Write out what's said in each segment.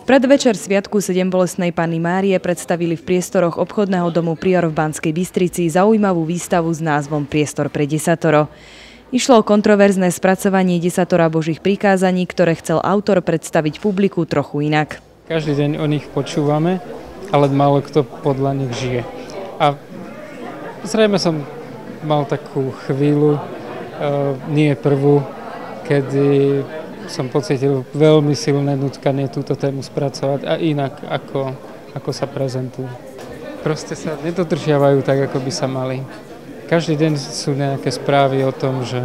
Predvečer sviatku 7 bolestnej Panny Márie predstavili v priestoroch obchodného domu Prior v Banskej Bystrici zaujímavú výstavu s názvom Priestor pre desatoro. Išlo o kontroverzné spracovanie desatora Božích prikázaní, ktoré chcel autor predstaviť publiku trochu inak. Každý deň o nich počúvame, ale málo kto podľa nich žije. A zrejme som mal takú chvíľu, nie prvú, kedy som pocítil veľmi silné nutkanie túto tému spracovať a inak, ako sa prezentujú. Proste sa nedodržiavajú tak, ako by sa mali. Každý deň sú nejaké správy o tom, že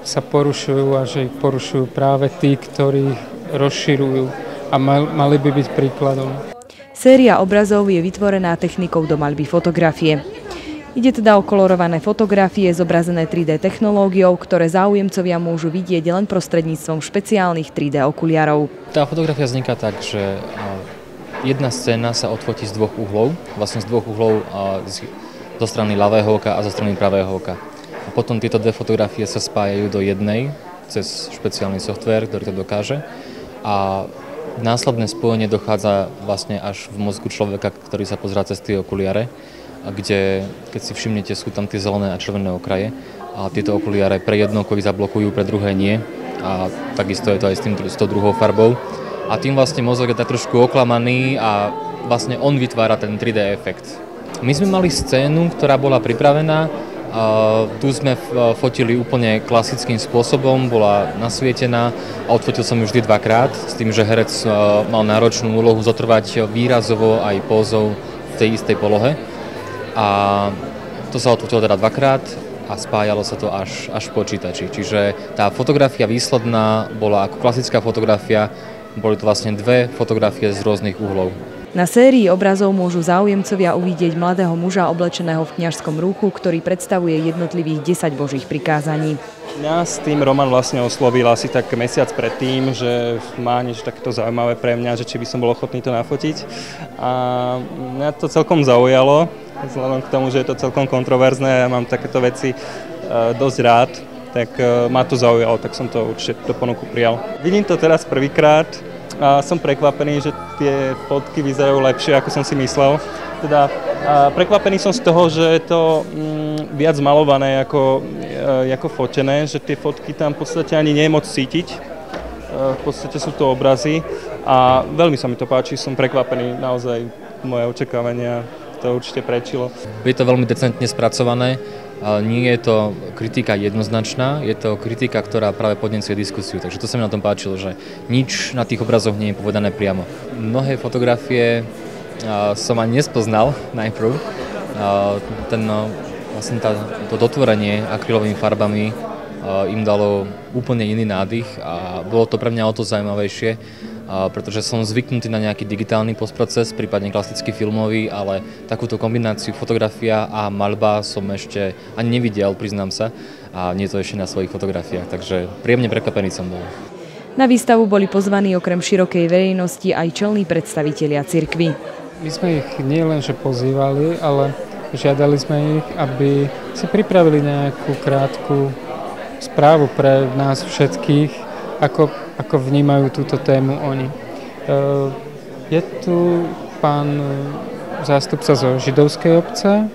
sa porušujú a že ich porušujú práve tí, ktorí rozširujú a mali by byť príkladom. Séria obrazov je vytvorená technikou do maľby fotografie. Ide teda o kolorované fotografie zobrazené 3D technológiou, ktoré záujemcovia môžu vidieť len prostredníctvom špeciálnych 3D okuliarov. Tá fotografia vzniká tak, že jedna scéna sa odfotí z dvoch uhlov, vlastne z dvoch uhlov zo strany ľavého oka a zo strany pravého oka. A potom tieto dve fotografie sa spájajú do jednej cez špeciálny softvér, ktorý to dokáže. A následné spojenie dochádza vlastne až v mozgu človeka, ktorý sa pozerá cez tie okuliare, kde, keď si všimnete, sú tam tie zelené a červené okraje a tieto okuliare pre jedno oko zablokujú, pre druhé nie. A takisto je to aj s tou druhou farbou. A tým vlastne mozog je tak trošku oklamaný a vlastne on vytvára ten 3D efekt. My sme mali scénu, ktorá bola pripravená. Tu sme fotili úplne klasickým spôsobom, bola nasvietená a odfotil som ju vždy dvakrát, s tým, že herec mal náročnú úlohu zotrvať výrazovo aj pózou v tej istej polohe. A to sa odfotilo teda dvakrát a spájalo sa to až v počítači. Čiže tá fotografia výsledná bola ako klasická fotografia, boli to vlastne dve fotografie z rôznych uhlov. Na sérii obrazov môžu záujemcovia uvidieť mladého muža oblečeného v kňažskom rúchu, ktorý predstavuje jednotlivých 10 Božích prikázaní. Mňa s tým Roman vlastne oslovil asi tak mesiac predtým, že má niečo takéto zaujímavé pre mňa, že či by som bol ochotný to nafotiť. A mňa to celkom zaujalo, vzhľadom k tomu, že je to celkom kontroverzné a ja mám takéto veci dosť rád, tak ma to zaujalo, tak som to určite do ponuku prijal. Vidím to teraz prvýkrát. A som prekvapený, že tie fotky vyzerajú lepšie, ako som si myslel. Teda prekvapený som z toho, že je to viac malované ako fotené, že tie fotky tam v podstate ani nie je moc cítiť. V podstate sú to obrazy a veľmi sa mi to páči, som prekvapený, naozaj moje očakávania to určite prečilo. Je to veľmi decentne spracované. Ale nie je to kritika jednoznačná, je to kritika, ktorá práve podnecuje diskusiu. Takže to sa mi na tom páčilo, že nič na tých obrazoch nie je povedané priamo. Mnohé fotografie som ani nespoznal najprv. To dotvorenie akrylovými farbami im dalo úplne iný nádych a bolo to pre mňa o to zaujímavejšie, pretože som zvyknutý na nejaký digitálny postproces, prípadne klasický filmový, ale takúto kombináciu fotografia a maľba som ešte ani nevidel, priznám sa, a nie to ešte na svojich fotografiách, takže príjemne prekvapený som bol. Na výstavu boli pozvaní okrem širokej verejnosti aj čelní predstavitelia cirkvi. My sme ich nielenže pozývali, ale žiadali sme ich, aby si pripravili nejakú krátku správu pre nás všetkých, ako vnímajú túto tému oni. Je tu pán zástupca zo židovskej obce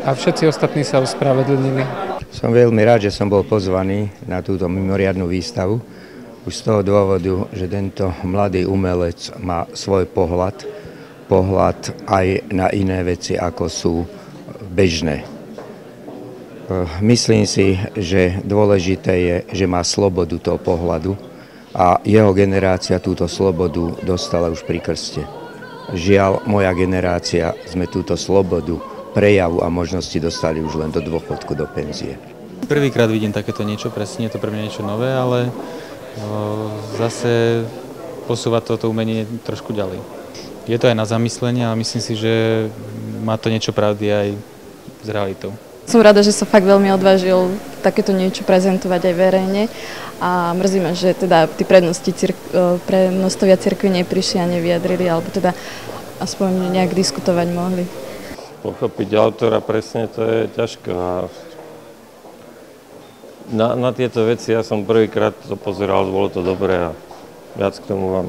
a všetci ostatní sa ospravedlnili. Som veľmi rád, že som bol pozvaný na túto mimoriadnu výstavu. Už z toho dôvodu, že tento mladý umelec má svoj pohľad aj na iné veci, ako sú bežné. Myslím si, že dôležité je, že má slobodu toho pohľadu a jeho generácia túto slobodu dostala už pri krste. Žiaľ, moja generácia sme túto slobodu, prejavu a možnosti dostali už len do dôchodku, do penzie. Prvýkrát vidím takéto niečo, presne je to pre mňa niečo nové, ale zase posúva toto umenie trošku ďalej. Je to aj na zamyslenie, ale myslím si, že má to niečo pravdy aj s realitou. Som rada, že sa fakt veľmi odvážil takéto niečo prezentovať aj verejne a mrzí ma, že teda tí prednostovia cirkvi neprišli a nevyjadrili, alebo teda aspoň nejak diskutovať mohli. Pochopiť autora presne to je ťažké. Na tieto veci ja som prvýkrát to pozeral, bolo to dobré a viac k tomu vám.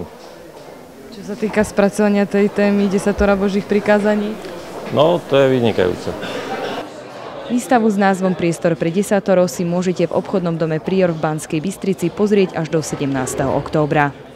Čo sa týka spracovania tej témy Desatora Božích prikázaní? No, to je vynikajúce. Výstavu s názvom Priestor pre desatorov si môžete v obchodnom dome Prior v Banskej Bystrici pozrieť až do 17. októbra.